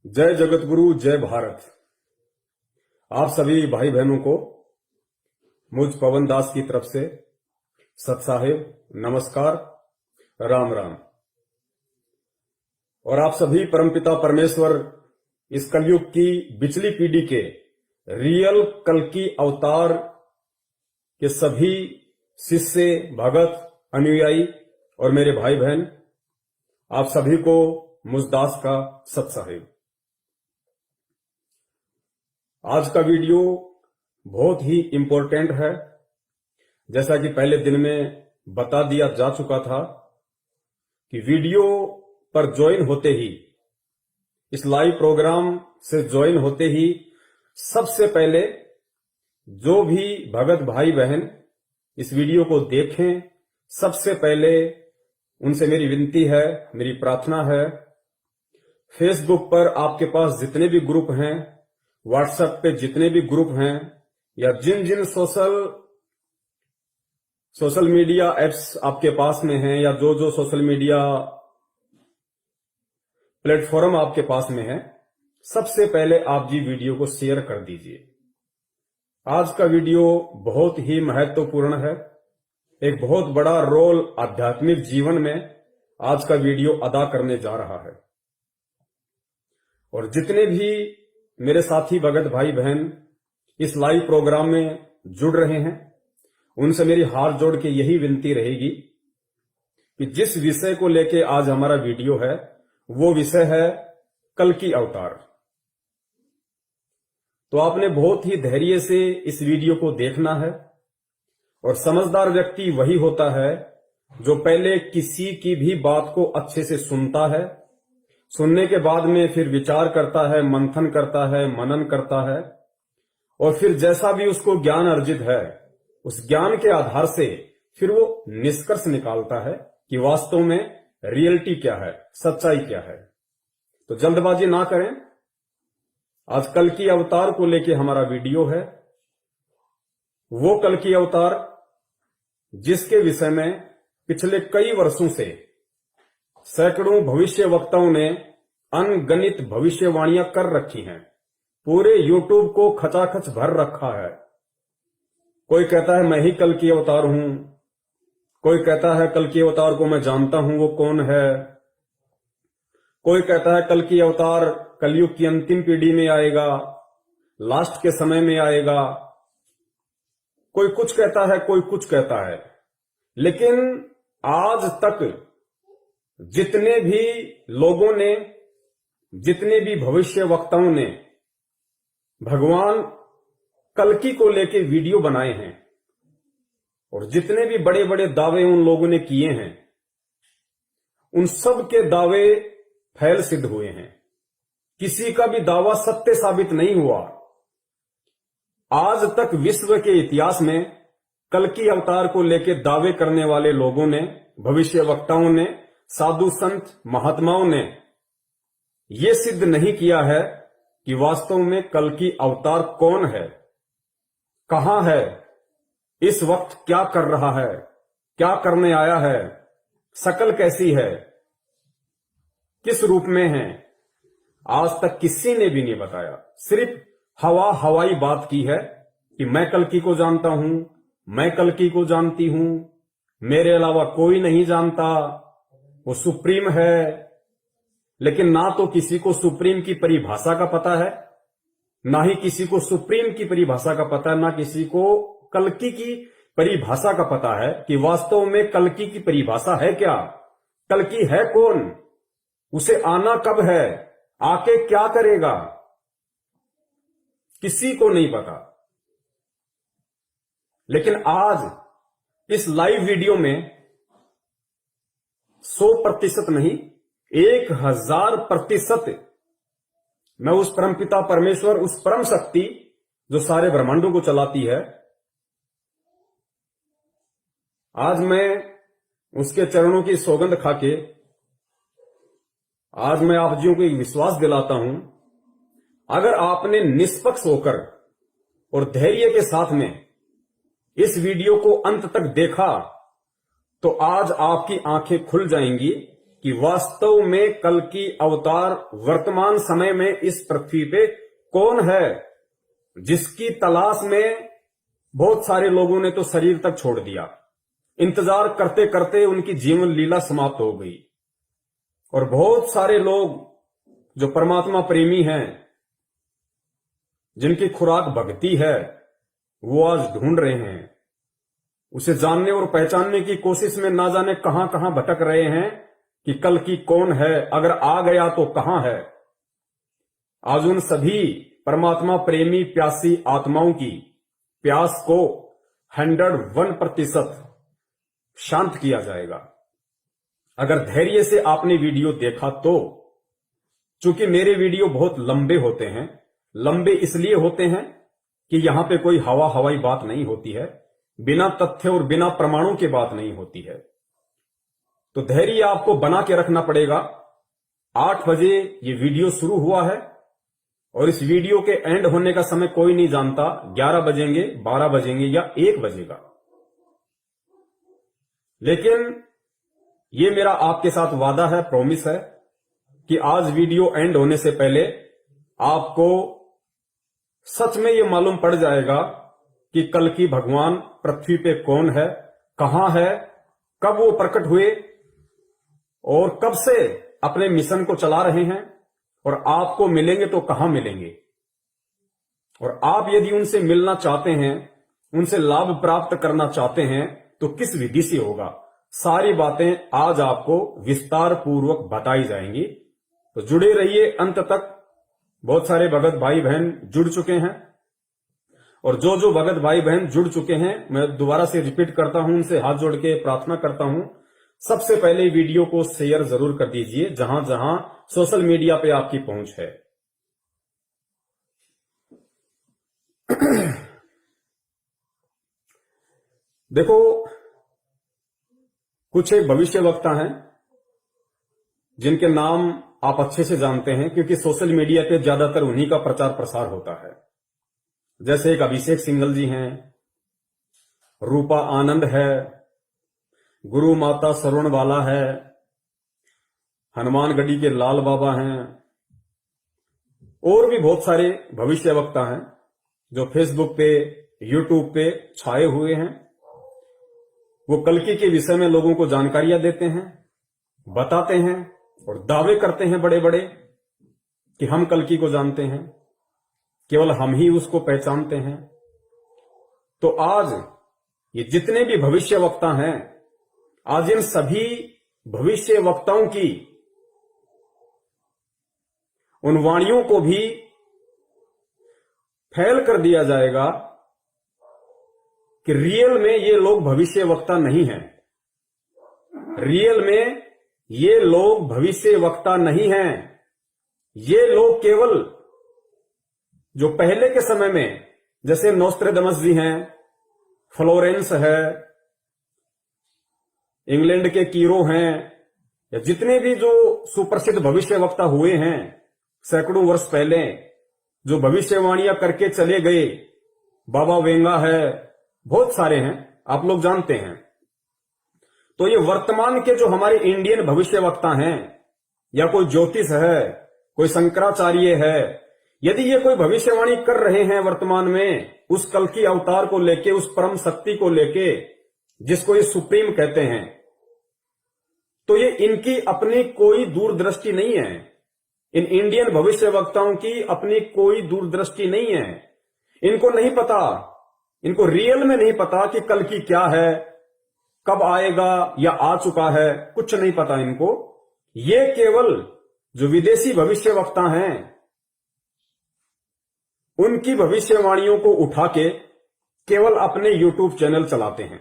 जय जगतगुरु, जय भारत। आप सभी भाई बहनों को मुझ पवन दास की तरफ से सत साहिब नमस्कार, राम राम। और आप सभी परमपिता परमेश्वर इस कलयुग की बिचली पीढ़ी के रियल कल्कि अवतार के सभी शिष्य, भगत, अनुयायी और मेरे भाई बहन, आप सभी को मुझ दास का सत साहिब। आज का वीडियो बहुत ही इंपॉर्टेंट है। जैसा कि पहले दिन में बता दिया जा चुका था कि वीडियो पर ज्वाइन होते ही, इस लाइव प्रोग्राम से ज्वाइन होते ही सबसे पहले जो भी भगत भाई बहन इस वीडियो को देखें, सबसे पहले उनसे मेरी विनती है, मेरी प्रार्थना है, फेसबुक पर आपके पास जितने भी ग्रुप हैं, व्हाट्सएप पे जितने भी ग्रुप हैं, या जिन जिन सोशल मीडिया एप्स आपके पास में हैं, या जो जो सोशल मीडिया प्लेटफॉर्म आपके पास में है, सबसे पहले आप जी वीडियो को शेयर कर दीजिए। आज का वीडियो बहुत ही महत्वपूर्ण है। एक बहुत बड़ा रोल आध्यात्मिक जीवन में आज का वीडियो अदा करने जा रहा है। और जितने भी मेरे साथी भगत भाई बहन इस लाइव प्रोग्राम में जुड़ रहे हैं, उनसे मेरी हाथ जोड़ के यही विनती रहेगी कि जिस विषय को लेके आज हमारा वीडियो है, वो विषय है कल्कि अवतार। तो आपने बहुत ही धैर्य से इस वीडियो को देखना है। और समझदार व्यक्ति वही होता है जो पहले किसी की भी बात को अच्छे से सुनता है, सुनने के बाद में फिर विचार करता है, मंथन करता है, मनन करता है, और फिर जैसा भी उसको ज्ञान अर्जित है, उस ज्ञान के आधार से फिर वो निष्कर्ष निकालता है कि वास्तव में रियलिटी क्या है, सच्चाई क्या है। तो जल्दबाजी ना करें। आज कल्कि अवतार को लेके हमारा वीडियो है। वो कल्कि अवतार जिसके विषय में पिछले कई वर्षों से सैकड़ों भविष्य वक्ताओं ने अनगणित भविष्यवाणियां कर रखी हैं। पूरे यूट्यूब को खचाखच भर रखा है। कोई कहता है मैं ही कल्कि अवतार हूं, कोई कहता है कल्कि अवतार को मैं जानता हूं, वो कौन है। कोई कहता है कल्कि अवतार कलयुग की अंतिम पीढ़ी में आएगा, लास्ट के समय में आएगा। कोई कुछ कहता है, कोई कुछ कहता है। लेकिन आज तक जितने भी लोगों ने, जितने भी भविष्य वक्ताओं ने भगवान कल्कि को लेके वीडियो बनाए हैं, और जितने भी बड़े बड़े दावे उन लोगों ने किए हैं, उन सब के दावे फैल सिद्ध हुए हैं। किसी का भी दावा सत्य साबित नहीं हुआ। आज तक विश्व के इतिहास में कल्कि अवतार को लेके दावे करने वाले लोगों ने, भविष्य वक्ताओं ने, साधु संत महात्माओं ने यह सिद्ध नहीं किया है कि वास्तव में कल्कि अवतार कौन है, कहां है, इस वक्त क्या कर रहा है, क्या करने आया है, शकल कैसी है, किस रूप में है। आज तक किसी ने भी नहीं बताया। सिर्फ हवाई बात की है कि मैं कल्कि को जानता हूं, मैं कल्कि को जानती हूं, मेरे अलावा कोई नहीं जानता, वो सुप्रीम है। लेकिन ना तो किसी को सुप्रीम की परिभाषा का पता है, ना ही किसी को सुप्रीम की परिभाषा का पता है, ना किसी को कल्कि की परिभाषा का पता है कि वास्तव में कल्कि की परिभाषा है क्या, कल्कि है कौन, उसे आना कब है, आके क्या करेगा, किसी को नहीं पता। लेकिन आज इस लाइव वीडियो में 100% नहीं, 1000% मैं उस परमपिता परमेश्वर, उस परम शक्ति जो सारे ब्रह्मांडों को चलाती है, आज मैं उसके चरणों की सौगंध खाके आज मैं आप जियों को एक विश्वास दिलाता हूं। अगर आपने निष्पक्ष होकर और धैर्य के साथ में इस वीडियो को अंत तक देखा, तो आज आपकी आंखें खुल जाएंगी कि वास्तव में कल की अवतार वर्तमान समय में इस पृथ्वी पे कौन है, जिसकी तलाश में बहुत सारे लोगों ने तो शरीर तक छोड़ दिया। इंतजार करते करते उनकी जीवन लीला समाप्त हो गई और बहुत सारे लोग जो परमात्मा प्रेमी हैं, जिनकी खुराक भक्ति है, वो आज ढूंढ रहे हैं, उसे जानने और पहचानने की कोशिश में ना जाने कहां कहां भटक रहे हैं कि कल की कौन है, अगर आ गया तो कहां है। आज उन सभी परमात्मा प्रेमी प्यासी आत्माओं की प्यास को 101% शांत किया जाएगा अगर धैर्य से आपने वीडियो देखा तो। चूंकि मेरे वीडियो बहुत लंबे होते हैं, लंबे इसलिए होते हैं कि यहां पे कोई हवाई बात नहीं होती है, बिना तथ्य और बिना प्रमाणों के बात नहीं होती है। तो धैर्य आपको बना के रखना पड़ेगा। 8 बजे ये वीडियो शुरू हुआ है और इस वीडियो के एंड होने का समय कोई नहीं जानता, 11 बजेंगे, 12 बजेंगे या 1 बजेगा। लेकिन ये मेरा आपके साथ वादा है, प्रॉमिस है कि आज वीडियो एंड होने से पहले आपको सच में ये मालूम पड़ जाएगा कि कल की भगवान पृथ्वी पे कौन है, कहां है, कब वो प्रकट हुए और कब से अपने मिशन को चला रहे हैं और आपको मिलेंगे तो कहां मिलेंगे। और आप यदि उनसे मिलना चाहते हैं, उनसे लाभ प्राप्त करना चाहते हैं तो किस विधि से होगा, सारी बातें आज आपको विस्तार पूर्वक बताई जाएंगी। तो जुड़े रहिए अंत तक। बहुत सारे भगत भाई बहन जुड़ चुके हैं और जो जो भगत भाई बहन जुड़ चुके हैं, मैं दोबारा से रिपीट करता हूं, उनसे हाथ जोड़ के प्रार्थना करता हूं, सबसे पहले वीडियो को शेयर जरूर कर दीजिए जहां जहां सोशल मीडिया पे आपकी पहुंच है। देखो, कुछ एक भविष्यवक्ता हैं जिनके नाम आप अच्छे से जानते हैं क्योंकि सोशल मीडिया पे ज्यादातर उन्हीं का प्रचार प्रसार होता है। जैसे एक अभिषेक सिंघल जी हैं, रूपा आनंद है, गुरु माता सरवणवाला है, हनुमानगढ़ी के लाल बाबा हैं और भी बहुत सारे भविष्यवक्ता हैं जो फेसबुक पे, यूट्यूब पे छाए हुए हैं। वो कल्कि के विषय में लोगों को जानकारियां देते हैं, बताते हैं और दावे करते हैं बड़े बड़े कि हम कल्कि को जानते हैं, केवल हम ही उसको पहचानते हैं। तो आज ये जितने भी भविष्यवक्ता हैं, आज इन सभी भविष्यवक्ताओं की उन वाणियों को भी फैल कर दिया जाएगा कि रियल में ये लोग भविष्यवक्ता नहीं हैं। रियल में ये लोग भविष्यवक्ता नहीं हैं। ये लोग केवल जो पहले के समय में, जैसे नोस्ट्रेडमस जी हैं, फ्लोरेंस है, इंग्लैंड के कीरो हैं, या जितने भी जो सुप्रसिद्ध भविष्यवक्ता हुए हैं सैकड़ों वर्ष पहले, जो भविष्यवाणियां करके चले गए, बाबा वेंगा है, बहुत सारे हैं, आप लोग जानते हैं। तो ये वर्तमान के जो हमारे इंडियन भविष्यवक्ता हैं, या कोई ज्योतिष है, कोई शंकराचार्य है, यदि ये कोई भविष्यवाणी कर रहे हैं वर्तमान में उस कल की अवतार को लेके, उस परम शक्ति को लेके जिसको ये सुप्रीम कहते हैं, तो ये इनकी अपनी कोई दूरदृष्टि नहीं है। इन इंडियन भविष्यवक्ताओं की अपनी कोई दूरदृष्टि नहीं है। इनको नहीं पता, इनको रियल में नहीं पता कि कल की क्या है, कब आएगा या आ चुका है, कुछ नहीं पता इनको। ये केवल जो विदेशी भविष्यवक्ता हैं उनकी भविष्यवाणियों को उठा के केवल अपने यूट्यूब चैनल चलाते हैं।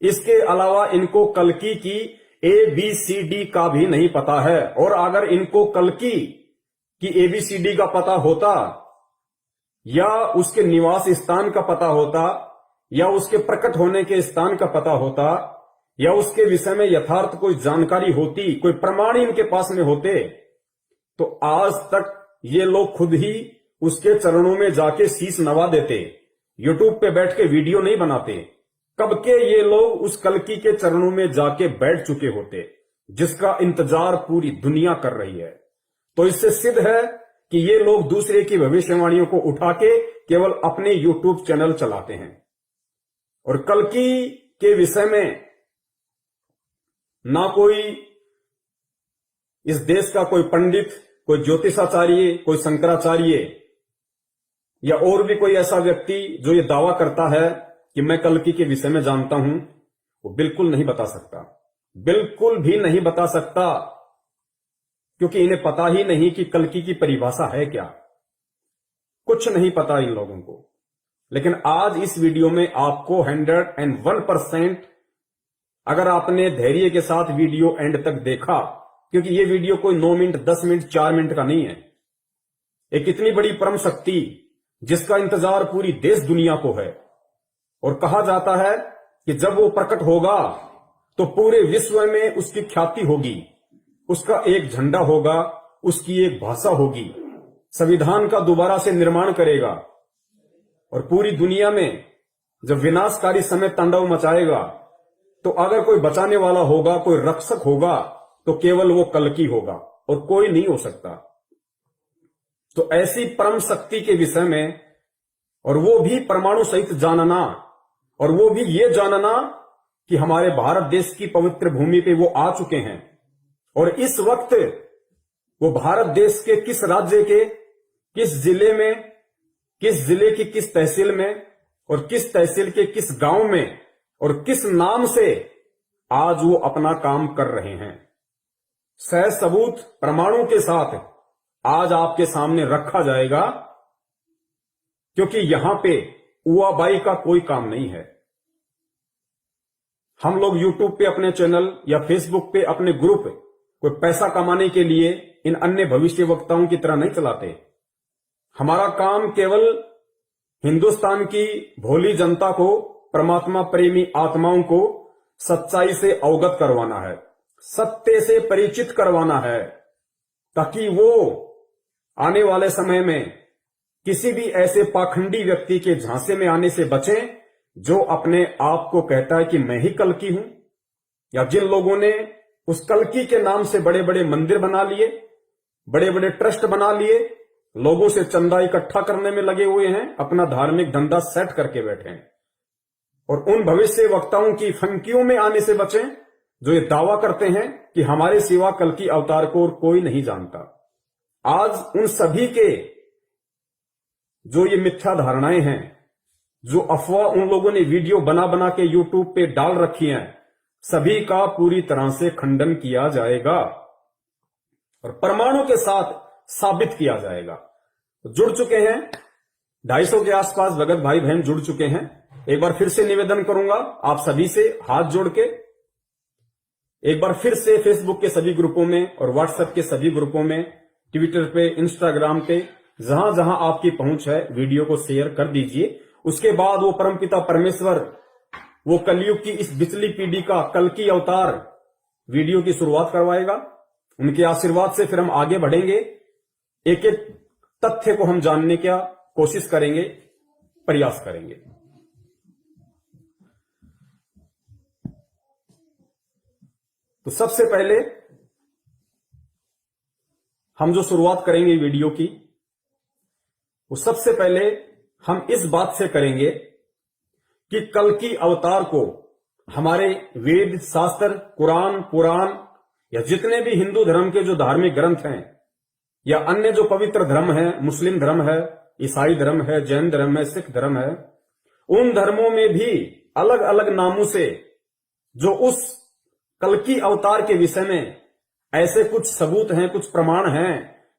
इसके अलावा इनको कल्कि की ABCD का भी नहीं पता है। और अगर इनको कल्कि की ABCD का पता होता, या उसके निवास स्थान का पता होता, या उसके प्रकट होने के स्थान का पता होता, या उसके विषय में यथार्थ कोई जानकारी होती, कोई प्रमाण इनके पास में होते, तो आज तक ये लोग खुद ही उसके चरणों में जाके शीश नवा देते। यूट्यूब पे बैठ के वीडियो नहीं बनाते। कब के ये लोग उस कल्कि के चरणों में जाके बैठ चुके होते। जिसका इंतजार पूरी दुनिया कर रही है। तो इससे सिद्ध है कि ये लोग दूसरे की भविष्यवाणियों को उठा के केवल अपने यूट्यूब चैनल चलाते हैं। और कल्कि के विषय में ना कोई इस देश का कोई पंडित, कोई ज्योतिषाचार्य, कोई शंकराचार्य या और भी कोई ऐसा व्यक्ति जो ये दावा करता है कि मैं कल्कि के विषय में जानता हूं, वो बिल्कुल नहीं बता सकता, बिल्कुल भी नहीं बता सकता, क्योंकि इन्हें पता ही नहीं कि कल्कि की परिभाषा है क्या। कुछ नहीं पता इन लोगों को। लेकिन आज इस वीडियो में आपको 101% अगर आपने धैर्य के साथ वीडियो एंड तक देखा, क्योंकि ये वीडियो कोई 9 मिनट, 10 मिनट, 4 मिनट का नहीं है। एक इतनी बड़ी परम शक्ति जिसका इंतजार पूरी देश दुनिया को है, और कहा जाता है कि जब वो प्रकट होगा तो पूरे विश्व में उसकी ख्याति होगी, उसका एक झंडा होगा, उसकी एक भाषा होगी, संविधान का दोबारा से निर्माण करेगा, और पूरी दुनिया में जब विनाशकारी समय तांडव मचाएगा तो अगर कोई बचाने वाला होगा, कोई रक्षक होगा, तो केवल वो कल्कि होगा और कोई नहीं हो सकता। तो ऐसी परम शक्ति के विषय में, और वो भी परमाणु सहित जानना, और वो भी ये जानना कि हमारे भारत देश की पवित्र भूमि पे वो आ चुके हैं, और इस वक्त वो भारत देश के किस राज्य के किस जिले में, किस जिले की किस तहसील में, और किस तहसील के किस गांव में और किस नाम से आज वो अपना काम कर रहे हैं, सह सबूत प्रमाणों के साथ आज आपके सामने रखा जाएगा। क्योंकि यहां पे उआबाई का कोई काम नहीं है। हम लोग यूट्यूब पे अपने चैनल या फेसबुक पे अपने ग्रुप कोई पैसा कमाने के लिए इन अन्य भविष्य वक्ताओं की तरह नहीं चलाते। हमारा काम केवल हिंदुस्तान की भोली जनता को, परमात्मा प्रेमी आत्माओं को सच्चाई से अवगत करवाना है, सत्य से परिचित करवाना है, ताकि वो आने वाले समय में किसी भी ऐसे पाखंडी व्यक्ति के झांसे में आने से बचें जो अपने आप को कहता है कि मैं ही कल्कि हूं, या जिन लोगों ने उस कल्कि के नाम से बड़े बड़े मंदिर बना लिए, बड़े बड़े ट्रस्ट बना लिए, लोगों से चंदा इकट्ठा करने में लगे हुए हैं, अपना धार्मिक धंधा सेट करके बैठे हैं। और उन भविष्य वक्ताओं की फंकियों में आने से बचें जो ये दावा करते हैं कि हमारे सिवा कल्कि अवतार को और कोई नहीं जानता। आज उन सभी के जो ये मिथ्या धारणाएं हैं, जो अफवाह उन लोगों ने वीडियो बना बना के यूट्यूब पे डाल रखी हैं, सभी का पूरी तरह से खंडन किया जाएगा और परमाणु के साथ साबित किया जाएगा। जुड़ चुके हैं 250 के आसपास भगत भाई बहन जुड़ चुके हैं। एक बार फिर से निवेदन करूंगा आप सभी से हाथ जोड़ के, एक बार फिर से फेसबुक के सभी ग्रुपों में और व्हाट्सएप के सभी ग्रुपों में, ट्विटर पे, इंस्टाग्राम पे, जहां जहां आपकी पहुंच है वीडियो को शेयर कर दीजिए। उसके बाद वो परमपिता परमेश्वर, वो कलयुग की इस बिचली पीढ़ी का कल्कि अवतार वीडियो की शुरुआत करवाएगा। उनके आशीर्वाद से फिर हम आगे बढ़ेंगे, एक एक तथ्य को हम जानने का कोशिश करेंगे, प्रयास करेंगे। तो सबसे पहले हम जो शुरुआत करेंगे वीडियो की, वो सबसे पहले हम इस बात से करेंगे कि कल्कि अवतार को हमारे वेद, शास्त्र, कुरान, पुराण या जितने भी हिंदू धर्म के जो धार्मिक ग्रंथ हैं या अन्य जो पवित्र धर्म है, मुस्लिम धर्म है, ईसाई धर्म है, जैन धर्म है, सिख धर्म है, उन धर्मों में भी अलग अलग नामों से जो उस कल्कि अवतार के विषय में ऐसे कुछ सबूत हैं, कुछ प्रमाण हैं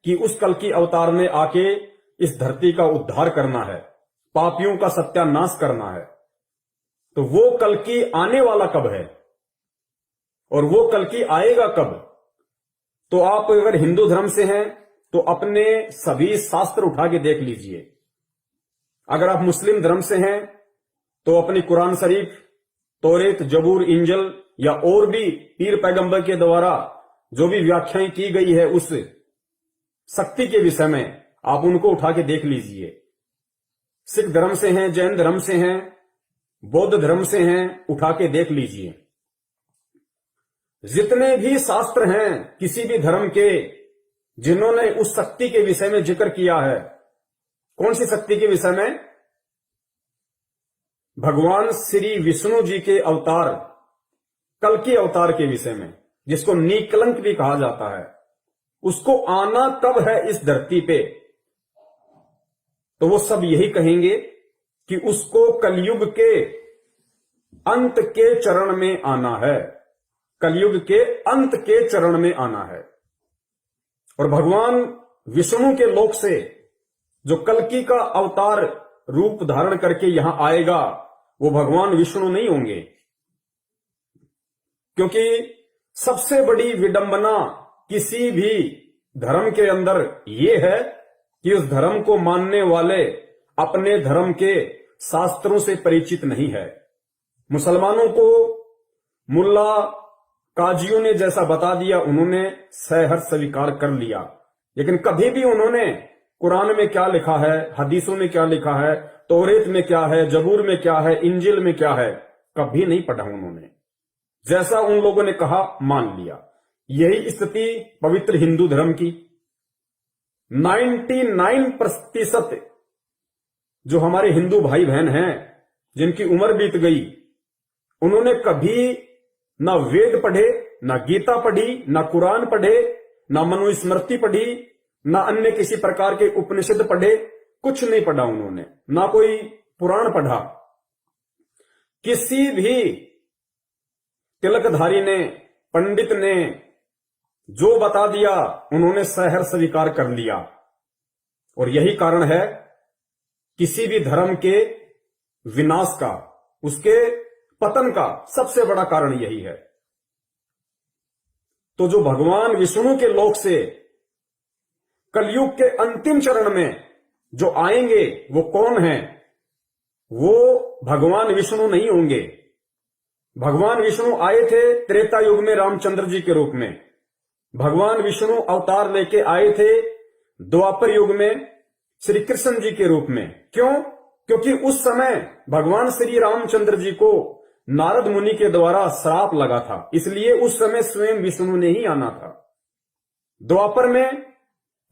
कि उस कल्कि अवतार ने आके इस धरती का उद्धार करना है, पापियों का सत्यानाश करना है। तो वो कल्कि आने वाला कब है और वो कल्कि आएगा कब? तो आप अगर हिंदू धर्म से हैं तो अपने सभी शास्त्र उठा के देख लीजिए। अगर आप मुस्लिम धर्म से हैं तो अपनी कुरान शरीफ, तौरेत, जबूर, इंजल या और भी पीर पैगंबर के द्वारा जो भी व्याख्याएं की गई है उस शक्ति के विषय में, आप उनको उठा के देख लीजिए। सिख धर्म से हैं, जैन धर्म से हैं, बौद्ध धर्म से हैं, उठा के देख लीजिए। जितने भी शास्त्र हैं किसी भी धर्म के, जिन्होंने उस शक्ति के विषय में जिक्र किया है, कौन सी शक्ति के विषय में? भगवान श्री विष्णु जी के अवतार, कल्कि अवतार के विषय में, जिसको निकलंक भी कहा जाता है, उसको आना कब है इस धरती पे, तो वो सब यही कहेंगे कि उसको कलयुग के अंत के चरण में आना है, कलयुग के अंत के चरण में आना है। और भगवान विष्णु के लोक से जो कल्कि का अवतार रूप धारण करके यहां आएगा, वो भगवान विष्णु नहीं होंगे, क्योंकि सबसे बड़ी विडंबना किसी भी धर्म के अंदर ये है कि उस धर्म को मानने वाले अपने धर्म के शास्त्रों से परिचित नहीं है। मुसलमानों को मुल्ला काजियों ने जैसा बता दिया, उन्होंने सहर्ष स्वीकार कर लिया, लेकिन कभी भी उन्होंने कुरान में क्या लिखा है, हदीसों में क्या लिखा है, तौरेत में क्या है, जबूर में क्या है, इंजिल में क्या है, कभी नहीं पढ़ा उन्होंने। जैसा उन लोगों ने कहा मान लिया। यही स्थिति पवित्र हिंदू धर्म की। 99% जो हमारे हिंदू भाई बहन हैं, जिनकी उम्र बीत गई, उन्होंने कभी ना वेद पढ़े, ना गीता पढ़ी, ना कुरान पढ़े, ना मनुस्मृति पढ़ी, ना अन्य किसी प्रकार के उपनिषद पढ़े, कुछ नहीं पढ़ा उन्होंने, ना कोई पुराण पढ़ा। किसी भी तिलकधारी ने, पंडित ने जो बता दिया, उन्होंने सहर्ष स्वीकार कर लिया। और यही कारण है किसी भी धर्म के विनाश का, उसके पतन का सबसे बड़ा कारण यही है। तो जो भगवान विष्णु के लोक से कलयुग के अंतिम चरण में जो आएंगे, वो कौन है? वो भगवान विष्णु नहीं होंगे। भगवान विष्णु आए थे त्रेता युग में रामचंद्र जी के रूप में। भगवान विष्णु अवतार लेके आए थे द्वापर युग में श्री कृष्ण जी के रूप में। क्यों? क्योंकि उस समय भगवान श्री रामचंद्र जी को नारद मुनि के द्वारा श्राप लगा था, इसलिए उस समय स्वयं विष्णु ने ही आना था। द्वापर में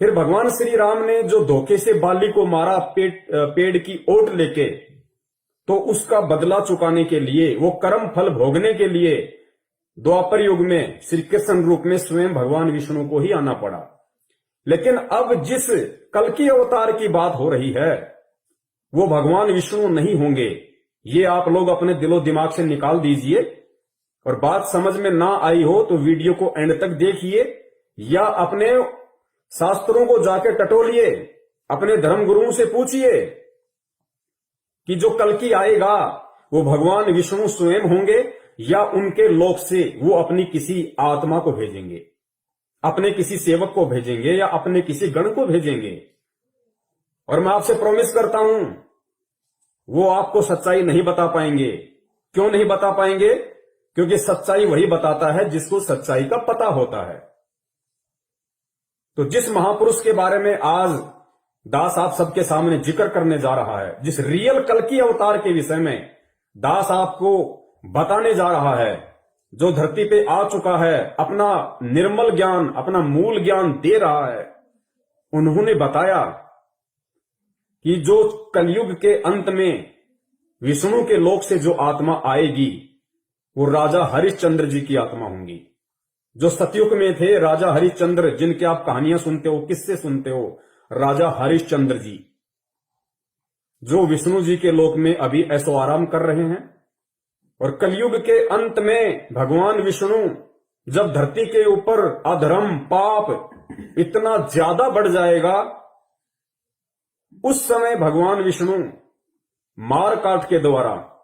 फिर भगवान श्री राम ने जो धोखे से बाली को मारा पेड़ की ओट लेके, तो उसका बदला चुकाने के लिए, वो कर्म फल भोगने के लिए द्वापर युग में श्री कृष्ण रूप में स्वयं भगवान विष्णु को ही आना पड़ा। लेकिन अब जिस कल्कि अवतार की बात हो रही है, वो भगवान विष्णु नहीं होंगे। ये आप लोग अपने दिलो दिमाग से निकाल दीजिए। और बात समझ में ना आई हो तो वीडियो को एंड तक देखिए, या अपने शास्त्रों को जाके टटोलिए, अपने धर्म गुरुओं से पूछिए कि जो कल्कि आएगा वो भगवान विष्णु स्वयं होंगे या उनके लोक से वो अपनी किसी आत्मा को भेजेंगे, अपने किसी सेवक को भेजेंगे, या अपने किसी गण को भेजेंगे। और मैं आपसे प्रॉमिस करता हूं, वो आपको सच्चाई नहीं बता पाएंगे। क्यों नहीं बता पाएंगे? क्योंकि सच्चाई वही बताता है जिसको सच्चाई का पता होता है। तो जिस महापुरुष के बारे में आज दास आप सबके सामने जिक्र करने जा रहा है, जिस रियल कल्कि अवतार के विषय में दास आपको बताने जा रहा है, जो धरती पे आ चुका है, अपना निर्मल ज्ञान, अपना मूल ज्ञान दे रहा है, उन्होंने बताया कि जो कलयुग के अंत में विष्णु के लोक से जो आत्मा आएगी, वो राजा हरिश्चंद्र जी की आत्मा होंगी। जो सतयुग में थे राजा हरिश्चंद्र, जिनके आप कहानियां सुनते हो, किससे सुनते हो, राजा हरिश्चंद्र जी, जो विष्णु जी के लोक में अभी ऐसो आराम कर रहे हैं। और कलयुग के अंत में भगवान विष्णु जब धरती के ऊपर अधर्म पाप इतना ज्यादा बढ़ जाएगा, उस समय भगवान विष्णु मार काट के द्वारा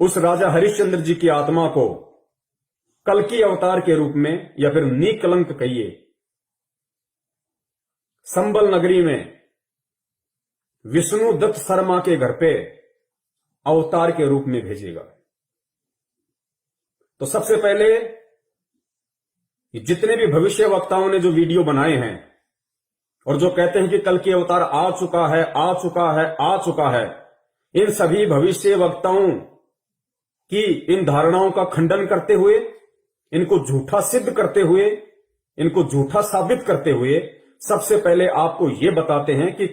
उस राजा हरिश्चंद्र जी की आत्मा को कल्कि अवतार के रूप में, या फिर निकलंक कहिए, संबल नगरी में विष्णु दत्त शर्मा के घर पे अवतार के रूप में भेजेगा। तो सबसे पहले जितने भी भविष्य वक्ताओं ने जो वीडियो बनाए हैं और जो कहते हैं कि कल्कि अवतार आ चुका है, आ चुका है, आ चुका है, इन सभी भविष्य वक्ताओं की इन धारणाओं का खंडन करते हुए इनको झूठा सिद्ध करते हुए, इनको झूठा साबित करते हुए सबसे पहले आपको यह बताते हैं कि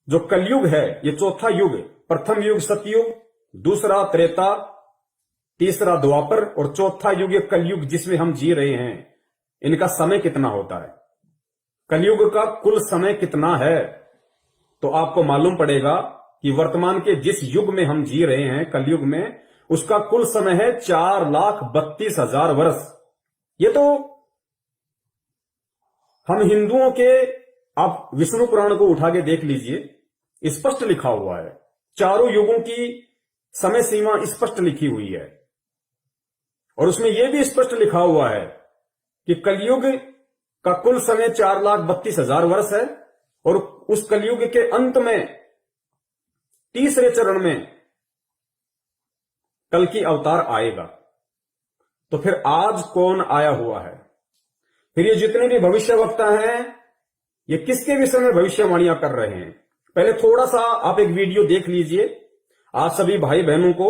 जो कलयुग है ये चौथा युग, प्रथम युग सतयुग, दूसरा त्रेता, तीसरा द्वापर और चौथा युग ये कलयुग जिसमें हम जी रहे हैं, इनका समय कितना होता है, कलयुग का कुल समय कितना है। तो आपको मालूम पड़ेगा कि वर्तमान के जिस युग में हम जी रहे हैं कलयुग में, उसका कुल समय है 4,32,000 वर्ष। ये तो हम हिंदुओं के, आप विष्णु पुराण को उठा के देख लीजिए, स्पष्ट लिखा हुआ है, चारों युगों की समय सीमा स्पष्ट लिखी हुई है और उसमें यह भी स्पष्ट लिखा हुआ है कि कलयुग का कुल समय 4,32,000 वर्ष है और उस कलयुग के अंत में तीसरे चरण में कल की अवतार आएगा। तो फिर आज कौन आया हुआ है, फिर ये जितने भी भविष्यवक्ता हैं ये किसके विषय में भविष्यवाणियां कर रहे हैं। पहले थोड़ा सा आप एक वीडियो देख लीजिए, आप सभी भाई बहनों को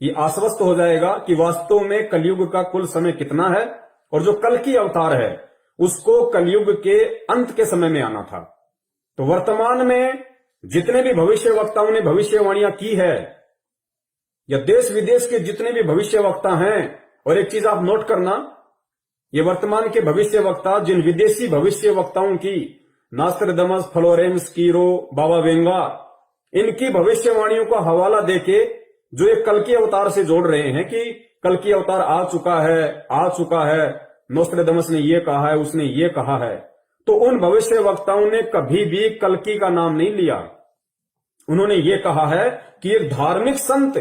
ये आश्वस्त हो जाएगा कि वास्तव में कलयुग का कुल समय कितना है और जो कल की अवतार है उसको कलयुग के अंत के समय में आना था। तो वर्तमान में जितने भी भविष्यवक्ताओं ने भविष्यवाणियां की है, या देश विदेश के जितने भी भविष्यवक्ता हैं, और एक चीज आप नोट करना, ये वर्तमान के भविष्यवक्ता जिन विदेशी भविष्यवक्ताओं की, नास्ट्राडामस, फ्लोरेंस, कीरो, बाबा वेंगा, इनकी भविष्यवाणियों का हवाला देके जो ये कल के अवतार से जोड़ रहे हैं कि कल की अवतार आ चुका है, नोस्ट्राडामस ने ये कहा है, उसने ये कहा है, तो उन भविष्यवक्ताओं ने कभी भी कल्कि का नाम नहीं लिया। उन्होंने ये कहा है कि एक धार्मिक संत,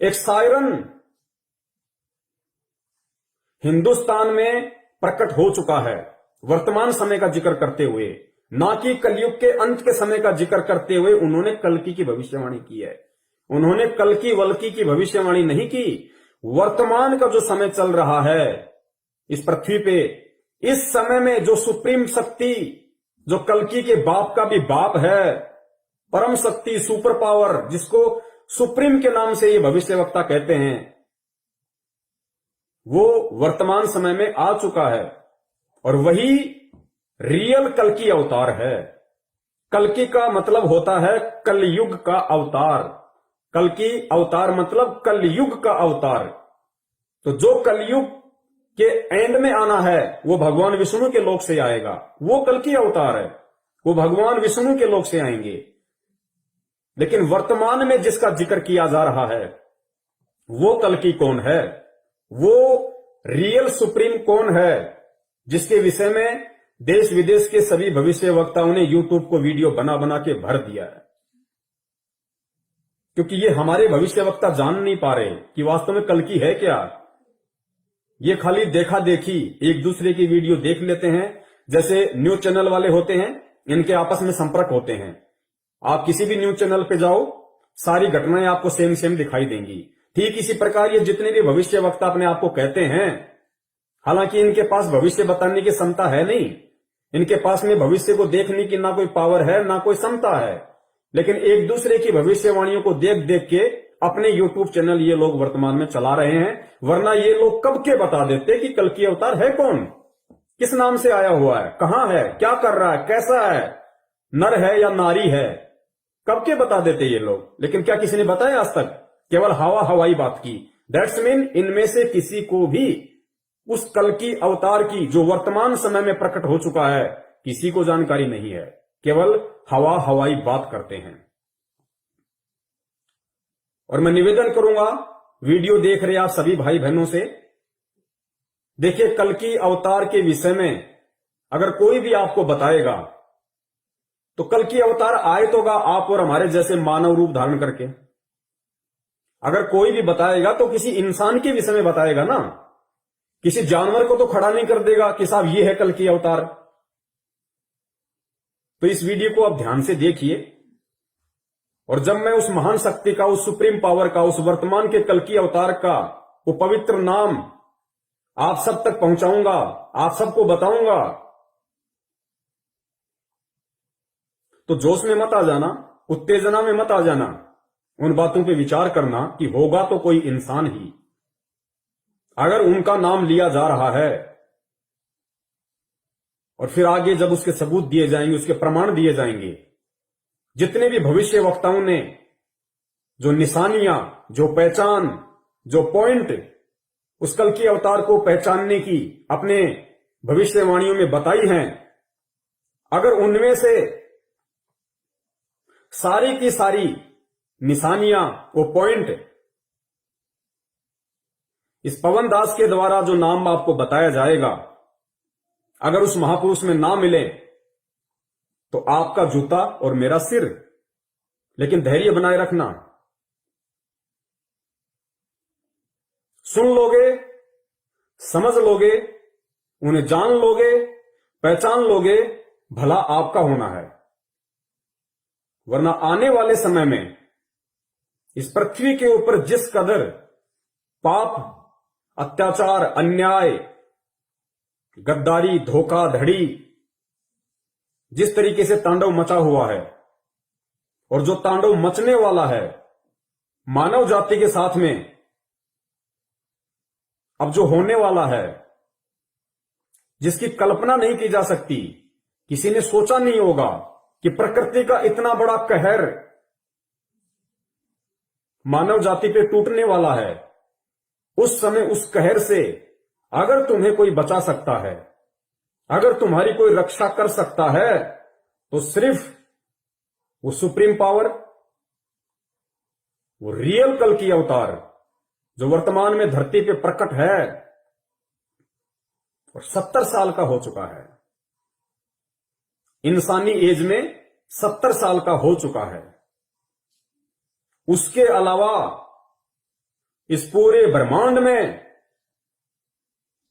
एक सायरन हिंदुस्तान में प्रकट हो चुका है, वर्तमान समय का जिक्र करते हुए, ना कि कलयुग के अंत के समय का जिक्र करते हुए उन्होंने कल्कि की भविष्यवाणी की है। उन्होंने कल्कि वल्कि की भविष्यवाणी नहीं की। वर्तमान का जो समय चल रहा है इस पृथ्वी पे, इस समय में जो सुप्रीम शक्ति, जो कल्कि के बाप का भी बाप है, परम शक्ति, सुपर पावर, जिसको सुप्रीम के नाम से ये भविष्यवक्ता कहते हैं, वो वर्तमान समय में आ चुका है और वही रियल कल्कि अवतार है। कल्कि का मतलब होता है कलयुग का अवतार। कल्कि अवतार मतलब कलयुग का अवतार। तो जो कलयुग के एंड में आना है वो भगवान विष्णु के लोक से आएगा, वो कल्कि अवतार है, वो भगवान विष्णु के लोक से आएंगे। लेकिन वर्तमान में जिसका जिक्र किया जा रहा है वो कल्कि कौन है, वो रियल सुप्रीम कौन है, जिसके विषय में देश विदेश के सभी भविष्यवक्ताओं ने यूट्यूब को वीडियो बना बना के भर दिया है। क्योंकि ये हमारे भविष्यवक्ता जान नहीं पा रहे कि वास्तव में कल्कि है क्या। ये खाली देखा देखी एक दूसरे की वीडियो देख लेते हैं, जैसे न्यूज चैनल वाले होते हैं, इनके आपस में संपर्क होते हैं। आप किसी भी न्यूज चैनल पे जाओ, सारी घटनाएं आपको सेम सेम दिखाई देंगी। ठीक इसी प्रकार ये जितने भी भविष्यवक्ता अपने आप को कहते हैं, हालांकि इनके पास भविष्य बताने की क्षमता है नहीं, इनके पास में भविष्य को देखने की ना कोई पावर है ना कोई क्षमता है, लेकिन एक दूसरे की भविष्यवाणियों को देख देख के अपने यूट्यूब चैनल ये लोग वर्तमान में चला रहे हैं। वरना ये लोग कब के बता देते कि कल्कि अवतार है कौन, किस नाम से आया हुआ है, कहां है, क्या कर रहा है, कैसा है, नर है या नारी है, कब के बता देते ये लोग। लेकिन क्या किसी ने बताया आज तक? केवल हवा हवाई बात की। दैट्स मीन इनमें से किसी को भी उस कल्कि अवतार की जो वर्तमान समय में प्रकट हो चुका है, किसी को जानकारी नहीं है, केवल हवा हवाई बात करते हैं। और मैं निवेदन करूंगा वीडियो देख रहे आप सभी भाई बहनों से, देखिए कल्कि अवतार के विषय में अगर कोई भी आपको बताएगा तो कल्कि अवतार आए तो होगा आप और हमारे जैसे मानव रूप धारण करके। अगर कोई भी बताएगा तो किसी इंसान के विषय में बताएगा ना, किसी जानवर को तो खड़ा नहीं कर देगा कि साहब ये है कल्कि अवतार। तो इस वीडियो को आप ध्यान से देखिए, और जब मैं उस महान शक्ति का, उस सुप्रीम पावर का, उस वर्तमान के कल्कि अवतार का वो पवित्र नाम आप सब तक पहुंचाऊंगा, आप सबको बताऊंगा, तो जोश में मत आ जाना, उत्तेजना में मत आ जाना। उन बातों पे विचार करना कि होगा तो कोई इंसान ही। अगर उनका नाम लिया जा रहा है और फिर आगे जब उसके सबूत दिए जाएंगे, उसके प्रमाण दिए जाएंगे, जितने भी भविष्य वक्ताओं ने जो निशानियां, जो पहचान, जो पॉइंट उस कल की अवतार को पहचानने की अपने भविष्यवाणियों में बताई हैं, अगर उनमें से सारी की सारी निशानियां, वो पॉइंट इस पवन दास के द्वारा जो नाम आपको बताया जाएगा, अगर उस महापुरुष में ना मिले तो आपका जूता और मेरा सिर। लेकिन धैर्य बनाए रखना, सुन लोगे, समझ लोगे, उन्हें जान लोगे, पहचान लोगे, भला आपका होना है। वरना आने वाले समय में इस पृथ्वी के ऊपर जिस कदर पाप, अत्याचार, अन्याय, गद्दारी, धोखाधड़ी जिस तरीके से तांडव मचा हुआ है, और जो तांडव मचने वाला है मानव जाति के साथ में, अब जो होने वाला है, जिसकी कल्पना नहीं की जा सकती, किसी ने सोचा नहीं होगा कि प्रकृति का इतना बड़ा कहर मानव जाति पे टूटने वाला है। उस समय उस कहर से अगर तुम्हें कोई बचा सकता है, अगर तुम्हारी कोई रक्षा कर सकता है, तो सिर्फ वो सुप्रीम पावर, वो रियल कल की अवतार जो वर्तमान में धरती पे प्रकट है और 70 साल का हो चुका है, इंसानी एज में 70 साल का हो चुका है। उसके अलावा इस पूरे ब्रह्मांड में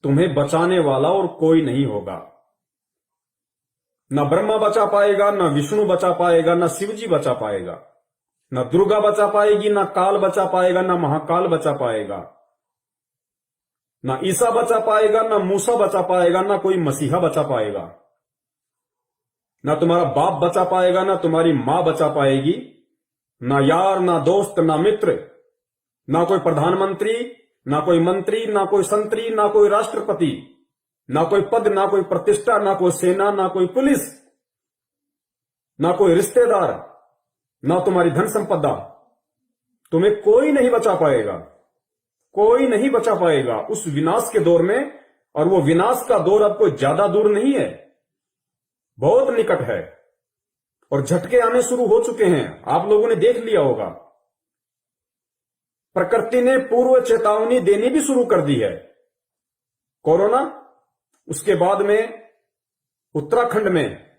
तुम्हें बचाने वाला और कोई नहीं होगा। ना ब्रह्मा बचा पाएगा, ना विष्णु बचा पाएगा, ना शिव जी बचा पाएगा, ना दुर्गा बचा पाएगी, ना काल बचा पाएगा, ना महाकाल बचा पाएगा, ना ईसा बचा पाएगा, ना मूसा बचा पाएगा, ना कोई मसीहा बचा पाएगा, ना तुम्हारा बाप बचा पाएगा, ना तुम्हारी मां बचा पाएगी, ना यार, ना दोस्त, ना मित्र, ना कोई प्रधानमंत्री, ना कोई मंत्री, ना कोई संतरी, ना कोई राष्ट्रपति, ना कोई पद, ना कोई प्रतिष्ठा, ना कोई सेना, ना कोई पुलिस, ना कोई रिश्तेदार, ना तुम्हारी धन संपदा, तुम्हें कोई नहीं बचा पाएगा, कोई नहीं बचा पाएगा उस विनाश के दौर में। और वो विनाश का दौर अब कोई ज्यादा दूर नहीं है, बहुत निकट है, और झटके आने शुरू हो चुके हैं। आप लोगों ने देख लिया होगा, प्रकृति ने पूर्व चेतावनी देनी भी शुरू कर दी है। कोरोना, उसके बाद में उत्तराखंड में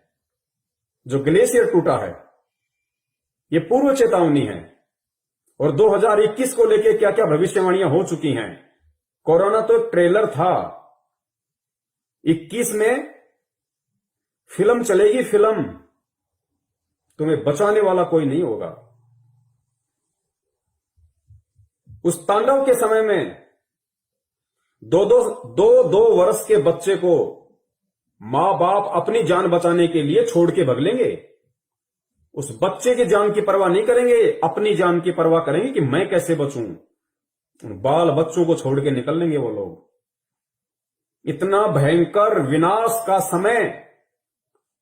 जो ग्लेशियर टूटा है, ये पूर्व चेतावनी है। और 2021 को लेके क्या क्या भविष्यवाणियां हो चुकी हैं। कोरोना तो एक ट्रेलर था, 21 में फिल्म चलेगी, फिल्म, तुम्हें बचाने वाला कोई नहीं होगा। उस तांडव के समय में दो वर्ष के बच्चे को मां बाप अपनी जान बचाने के लिए छोड़ के भग लेंगे। उस बच्चे की जान की परवाह नहीं करेंगे, अपनी जान की परवाह करेंगे कि मैं कैसे बचूं। उन बाल बच्चों को छोड़ के निकल लेंगे वो लोग। इतना भयंकर विनाश का समय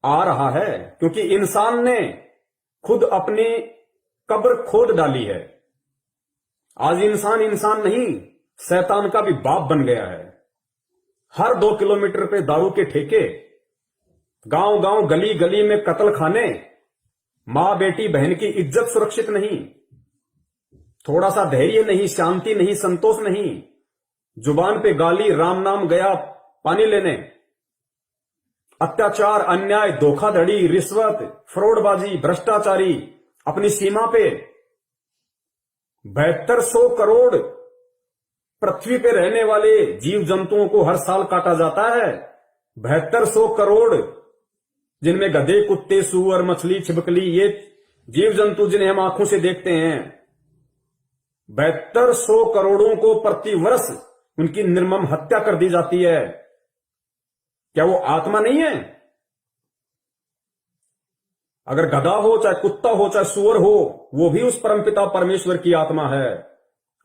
आ रहा है, क्योंकि इंसान ने खुद अपनी कब्र खोद डाली है। आज इंसान इंसान नहीं, शैतान का भी बाप बन गया है। हर 2 किलोमीटर पे दारू के ठेके, गांव गांव, गली गली में कत्ल खाने, मां बेटी बहन की इज्जत सुरक्षित नहीं, थोड़ा सा धैर्य नहीं, शांति नहीं, संतोष नहीं, जुबान पे गाली, राम नाम गया पानी लेने, अत्याचार, अन्याय, धोखाधड़ी, रिश्वत, फ्रॉडबाजी, भ्रष्टाचारी अपनी सीमा पे। 7200 करोड़ पृथ्वी पे रहने वाले जीव जंतुओं को हर साल काटा जाता है। 7200 करोड़, जिनमें गधे, कुत्ते, सूअर, मछली, छिपकली, ये जीव जंतु जिन्हें हम आंखों से देखते हैं, 7200 करोड़ों को प्रति वर्ष उनकी निर्मम हत्या कर दी जाती है। क्या वो आत्मा नहीं है? अगर गधा हो, चाहे कुत्ता हो, चाहे सूअर हो, वो भी उस परमपिता परमेश्वर की आत्मा है।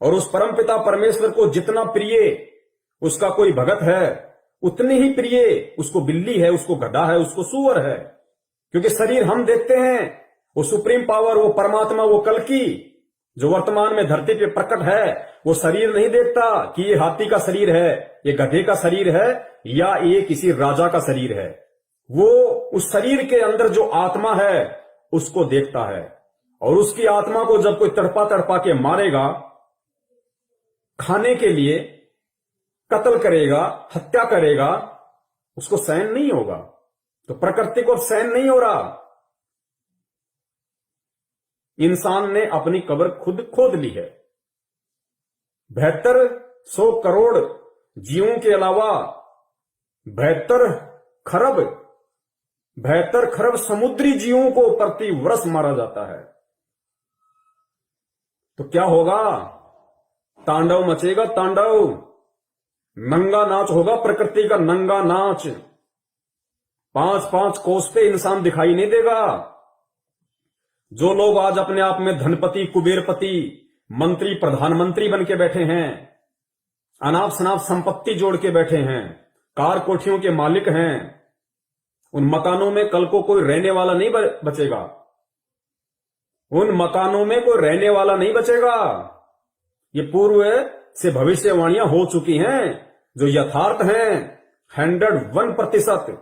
और उस परमपिता परमेश्वर को जितना प्रिय उसका कोई भगत है, उतनी ही प्रिय उसको बिल्ली है, उसको गधा है, उसको सूअर है। क्योंकि शरीर हम देखते हैं, वो सुप्रीम पावर, वो परमात्मा, वो कल्कि जो वर्तमान में धरती पे प्रकट है, वो शरीर नहीं देखता कि ये हाथी का शरीर है, ये गधे का शरीर है, या ये किसी राजा का शरीर है। वो उस शरीर के अंदर जो आत्मा है उसको देखता है, और उसकी आत्मा को जब कोई तड़पा तड़पा के मारेगा, खाने के लिए कत्ल करेगा, हत्या करेगा, उसको सहन नहीं होगा। तो प्रकृति को सहन नहीं हो रहा। इंसान ने अपनी कब्र खुद खोद ली है। 7200 करोड़ जीवों के अलावा 72 खरब समुद्री जीवों को प्रति वर्ष मारा जाता है। तो क्या होगा? तांडव मचेगा, तांडव। नंगा नाच होगा, प्रकृति का नंगा नाच। 5-5 कोस पे इंसान दिखाई नहीं देगा। जो लोग आज अपने आप में धनपति, कुबेरपति, मंत्री, प्रधानमंत्री बन के बैठे हैं, अनाप शनाप संपत्ति जोड़ के बैठे हैं, कार कोठियों के मालिक हैं, उन मकानों में कल को कोई रहने वाला नहीं बचेगा। उन मकानों में कोई रहने वाला नहीं बचेगा। ये पूर्व से भविष्यवाणियां हो चुकी हैं, जो यथार्थ हैं 101%।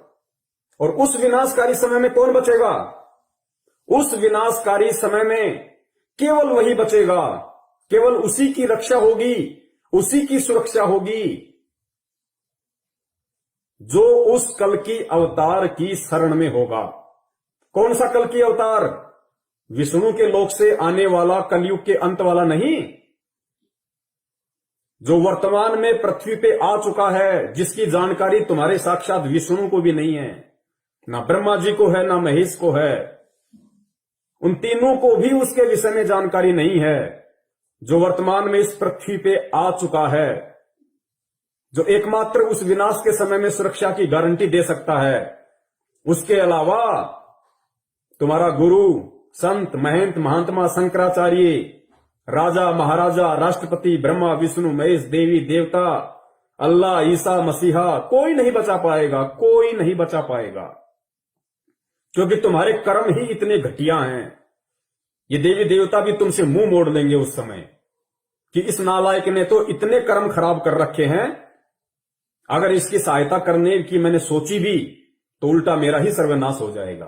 और उस विनाशकारी समय में कौन बचेगा? उस विनाशकारी समय में केवल वही बचेगा, केवल उसी की रक्षा होगी, उसी की सुरक्षा होगी जो उस कल की अवतार की शरण में होगा। कौन सा कल की अवतार? विष्णु के लोक से आने वाला, कलयुग के अंत वाला नहीं, जो वर्तमान में पृथ्वी पे आ चुका है, जिसकी जानकारी तुम्हारे साक्षात विष्णु को भी नहीं है, ना ब्रह्मा जी को है, ना महेश को है। उन तीनों को भी उसके विषय में जानकारी नहीं है। जो वर्तमान में इस पृथ्वी पे आ चुका है, जो एकमात्र उस विनाश के समय में सुरक्षा की गारंटी दे सकता है, उसके अलावा तुम्हारा गुरु, संत, महंत, महात्मा, शंकराचार्य, राजा, महाराजा, राष्ट्रपति, ब्रह्मा, विष्णु, महेश, देवी, देवता, अल्लाह, ईसा मसीहा, कोई नहीं बचा पाएगा, कोई नहीं बचा पाएगा। क्योंकि तुम्हारे कर्म ही इतने घटिया हैं। ये देवी देवता भी तुमसे मुंह मोड़ लेंगे उस समय कि इस नालायक ने तो इतने कर्म खराब कर रखे हैं, अगर इसकी सहायता करने की मैंने सोची भी तो उल्टा मेरा ही सर्वनाश हो जाएगा।